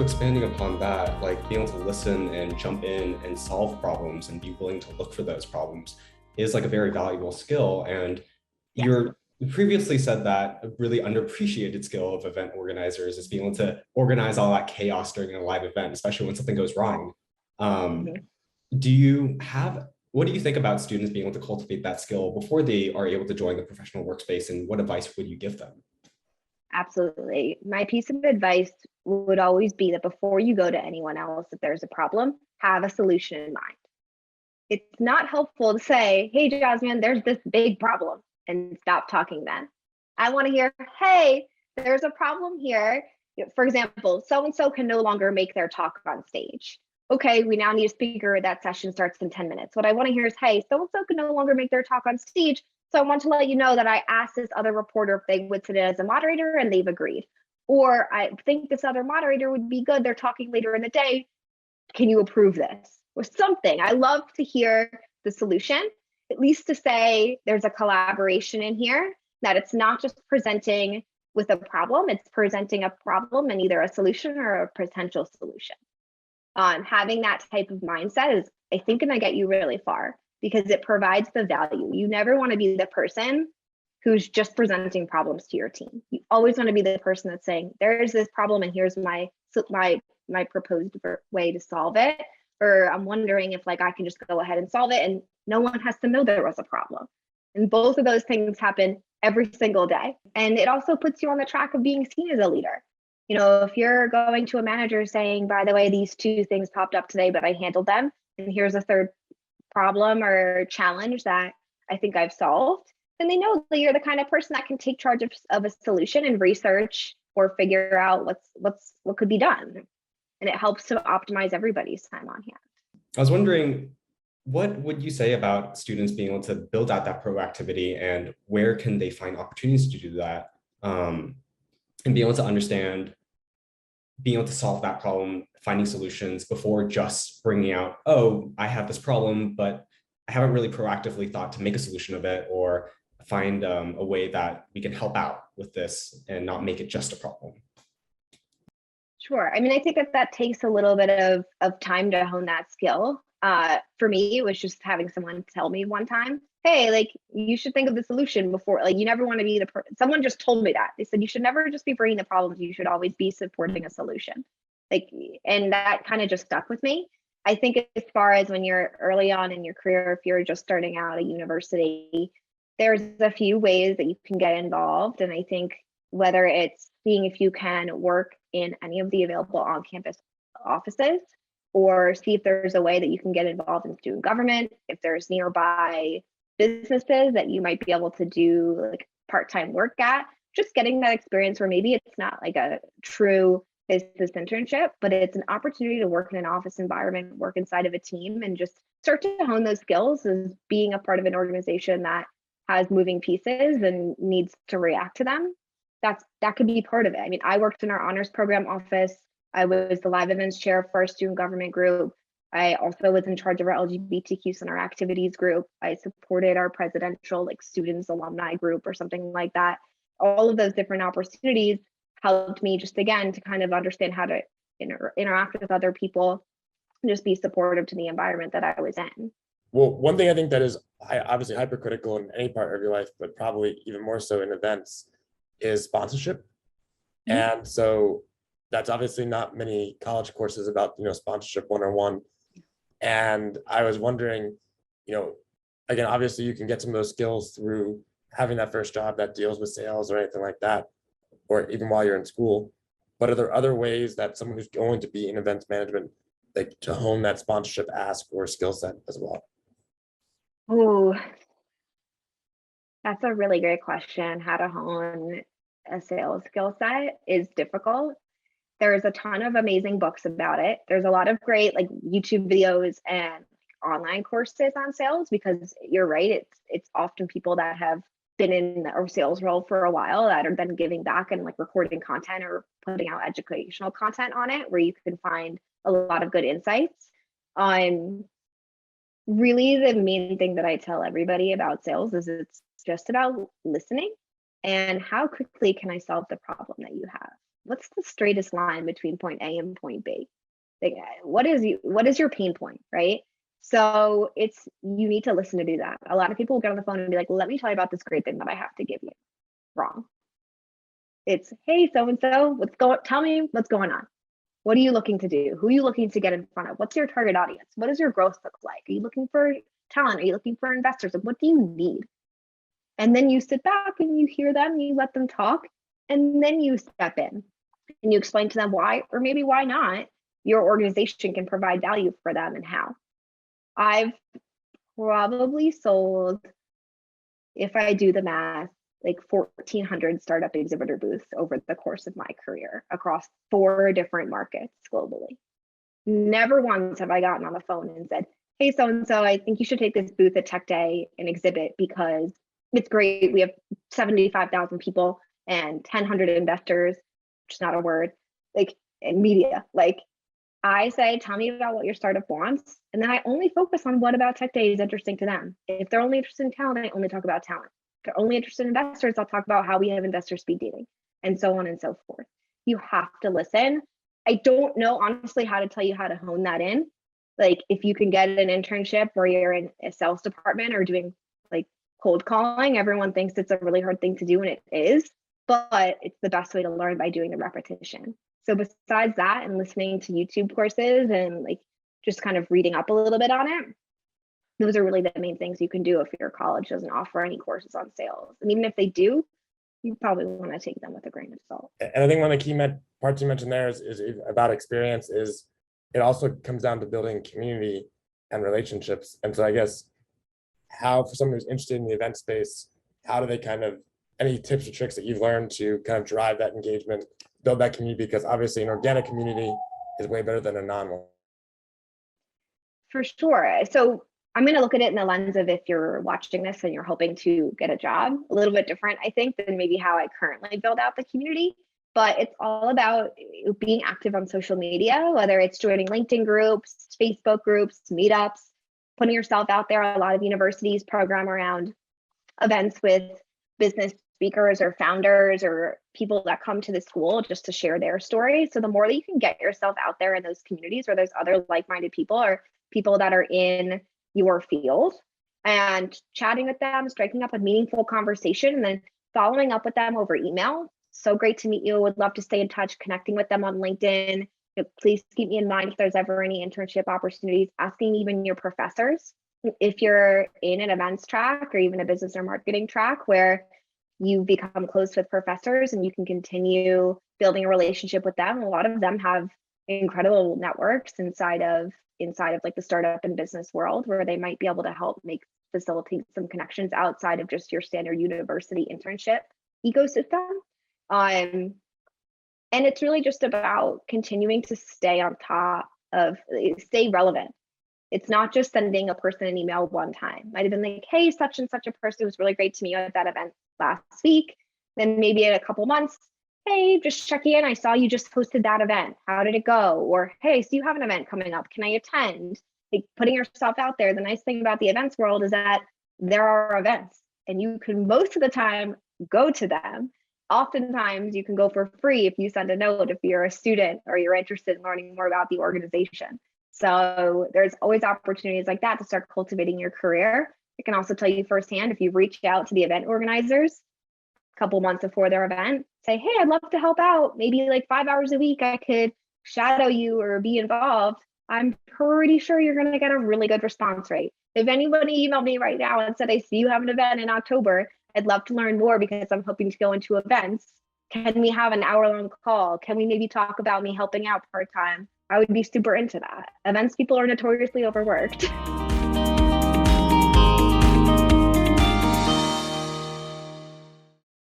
also expanding upon that, like being able to listen and jump in and solve problems and be willing to look for those problems is like a very valuable skill. And Yes. you previously said that a really underappreciated skill of event organizers is being able to organize all that chaos during a live event, especially when something goes wrong. Um, Mhm. do you have, what do you think about students being able to cultivate that skill before they are able to join the professional workspace, and what advice would you give them? Absolutely. My piece of advice would always be that before you go to anyone else, if there's a problem, have a solution in mind. It's not helpful to say, hey, Jasmine, there's this big problem, and stop talking then. I want to hear, hey, there's a problem here. For example, so and so can no longer make their talk on stage. Okay, we now need a speaker. That session starts in 10 minutes. What I want to hear is, hey, so and so can no longer make their talk on stage. So I want to let you know that I asked this other reporter if they would sit in as a moderator and they've agreed. Or I think this other moderator would be good. They're talking later in the day. Can you approve this? Or something. I love to hear the solution, at least to say there's a collaboration in here, that it's not just presenting with a problem, it's presenting a problem and either a solution or a potential solution. Having that type of mindset is, I think, gonna get you really far because it provides the value. You never want to be the person who's just presenting problems to your team. You always want to be the person that's saying, there's this problem and here's my proposed way to solve it. Or I'm wondering if like I can just go ahead and solve it and no one has to know there was a problem. And both of those things happen every single day. And it also puts you on the track of being seen as a leader. You know, if you're going to a manager saying, by the way, these two things popped up today, but I handled them, and here's a third problem or challenge that I think I've solved, then they know that you're the kind of person that can take charge of a solution and research or figure out what could be done. And it helps to optimize everybody's time on hand. I was wondering, what would you say about students being able to build out that proactivity, and where can they find opportunities to do that, and be able to understand, being able to solve that problem, finding solutions before just bringing out, oh, I have this problem, but I haven't really proactively thought to make a solution of it or find a way that we can help out with this and not make it just a problem. Sure. I mean, I think that takes a little bit of time to hone that skill. For me, it was just having someone tell me one time, hey, like you should think of the solution before, like you never want to be someone just told me that. They said you should never just be bringing the problems, you should always be supporting a solution. Like, and that kind of just stuck with me. I think as far as when you're early on in your career, if you're just starting out at university, there's a few ways that you can get involved. And I think whether it's seeing if you can work in any of the available on-campus offices, or see if there's a way that you can get involved in student government, if there's nearby businesses that you might be able to do like part-time work at, just getting that experience where maybe it's not like a true business internship, but it's an opportunity to work in an office environment, work inside of a team, and just start to hone those skills as being a part of an organization that has moving pieces and needs to react to them. That could be part of it. I mean, I worked in our honors program office. I was the live events chair for our student government group. I also was in charge of our LGBTQ center activities group. I supported our presidential like students alumni group or something like that. All of those different opportunities helped me just again to kind of understand how to interact with other people and just be supportive to the environment that I was in. Well, one thing I think that is obviously hypercritical in any part of your life, but probably even more so in events, is sponsorship. Mm-hmm. And so that's obviously not many college courses about, sponsorship 101. And I was wondering, again, obviously you can get some of those skills through having that first job that deals with sales or anything like that, or even while you're in school. But are there other ways that someone who's going to be in events management, like to hone that sponsorship ask or skill set as well? Oh, that's a really great question. How to hone a sales skill set is difficult. There's a ton of amazing books about it. There's a lot of great like YouTube videos and online courses on sales, because you're right, it's often people that have been in a sales role for a while that are then giving back and like recording content or putting out educational content on it, where you can find a lot of good insights. Really the main thing that I tell everybody about sales is it's just about listening and how quickly can I solve the problem that you have. what's the straightest line between point A and point B? Like, what is your pain point, right? So you need to listen to do that. A lot of people will get on the phone and be like, let me tell you about this great thing that I have to give you. Wrong. It's, hey, so-and-so, tell me what's going on. What are you looking to do? Who are you looking to get in front of? What's your target audience? What does your growth look like? Are you looking for talent? Are you looking for investors? What do you need? And then you sit back and you hear them, you let them talk, and then you step in and you explain to them why, or maybe why not, your organization can provide value for them and how. I've probably sold, if I do the math, like 1,400 startup exhibitor booths over the course of my career across 4 different markets globally. Never once have I gotten on the phone and said, hey, so-and-so, I think you should take this booth at Tech Day and exhibit because it's great. We have 75,000 people and 1,000 investors, which is not a word, like, and media. Like, I say, tell me about what your startup wants. And then I only focus on what about Tech Day is interesting to them. If they're only interested in talent, I only talk about talent. If they're only interested in investors, I'll talk about how we have investor speed dating and so on and so forth. You have to listen. I don't know, honestly, how to tell you how to hone that in. Like, if you can get an internship where you're in a sales department or doing like cold calling, everyone thinks it's a really hard thing to do, and it is, but it's the best way to learn by doing the repetition. So besides that and listening to YouTube courses and like just kind of reading up a little bit on it, those are really the main things you can do if your college doesn't offer any courses on sales. And even if they do, you probably want to take them with a grain of salt. And I think one of the key parts you mentioned there is about experience is it also comes down to building community and relationships. And so I guess how, for someone who's interested in the event space, how do they kind of, any tips or tricks that you've learned to kind of drive that engagement, build that community? Because obviously an organic community is way better than a non-one. For sure. So I'm going to look at it in the lens of if you're watching this and you're hoping to get a job, a little bit different, I think, than maybe how I currently build out the community. But it's all about being active on social media, whether it's joining LinkedIn groups, Facebook groups, meetups, putting yourself out there. A lot of universities program around events with business speakers or founders or people that come to the school just to share their story. So the more that you can get yourself out there in those communities where there's other like-minded people or people that are in your field and chatting with them, striking up a meaningful conversation, and then following up with them over email. So great to meet you. Would love to stay in touch, connecting with them on LinkedIn. Please keep me in mind if there's ever any internship opportunities, asking even your professors. If you're in an events track or even a business or marketing track where you become close with professors and you can continue building a relationship with them, a lot of them have incredible networks inside of like the startup and business world where they might be able to help facilitate some connections outside of just your standard university internship ecosystem. And it's really just about continuing to stay relevant. It's not just sending a person an email one time. Might have been like, hey, such and such a person was really great to meet you at that event last week. Then maybe in a couple months, hey, just checking in. I saw you just hosted that event. How did it go? Or, hey, so you have an event coming up. Can I attend? Like, putting yourself out there. The nice thing about the events world is that there are events and you can most of the time go to them. Oftentimes you can go for free if you send a note if you're a student or you're interested in learning more about the organization. So there's always opportunities like that to start cultivating your career. I can also tell you firsthand, if you reach out to the event organizers a couple months before their event, say, hey, I'd love to help out. Maybe like 5 hours a week, I could shadow you or be involved. I'm pretty sure you're going to get a really good response rate. If anybody emailed me right now and said, I see you have an event in October, I'd love to learn more because I'm hoping to go into events. Can we have an hour-long call? Can we maybe talk about me helping out part-time? I would be super into that. Events people are notoriously overworked.